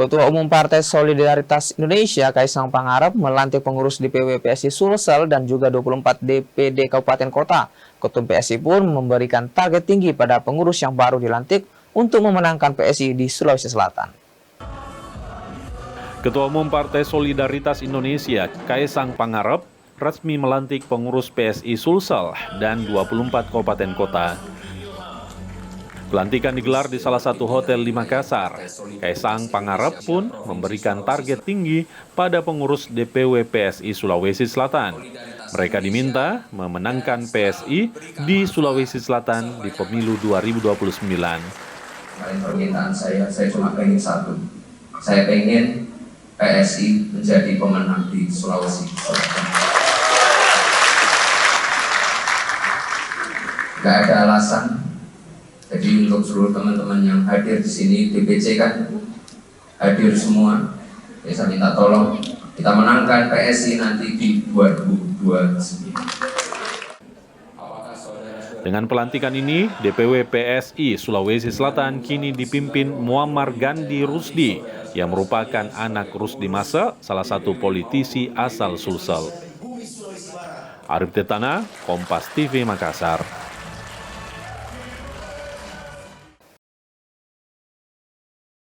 Ketua Umum Partai Solidaritas Indonesia, Kaisang Pangarep, melantik pengurus DPW PSI Sulsel dan juga 24 DPD Kabupaten Kota. Ketum PSI pun memberikan target tinggi pada pengurus yang baru dilantik untuk memenangkan PSI di Sulawesi Selatan. Ketua Umum Partai Solidaritas Indonesia, Kaisang Pangarep, resmi melantik pengurus PSI Sulsel dan 24 kabupaten kota. Pelantikan digelar di salah satu hotel di Makassar. Kaisang Pangarep pun memberikan target tinggi pada pengurus DPW PSI Sulawesi Selatan. Mereka diminta memenangkan PSI di Sulawesi Selatan di pemilu 2029. Permintaan saya cuma pengen satu. Saya pengen PSI menjadi pemenang di Sulawesi Selatan. Gak ada alasan. Jadi untuk seluruh teman-teman yang hadir di sini, DPC kan hadir semua. Saya minta tolong kita menangkan PSI nanti di 2029. Dengan pelantikan ini, DPW PSI Sulawesi Selatan kini dipimpin Muammar Gandhi Rusdi yang merupakan anak Rusdi Massa, salah satu politisi asal Sulsel. Arif Tetana, Kompas TV Makassar.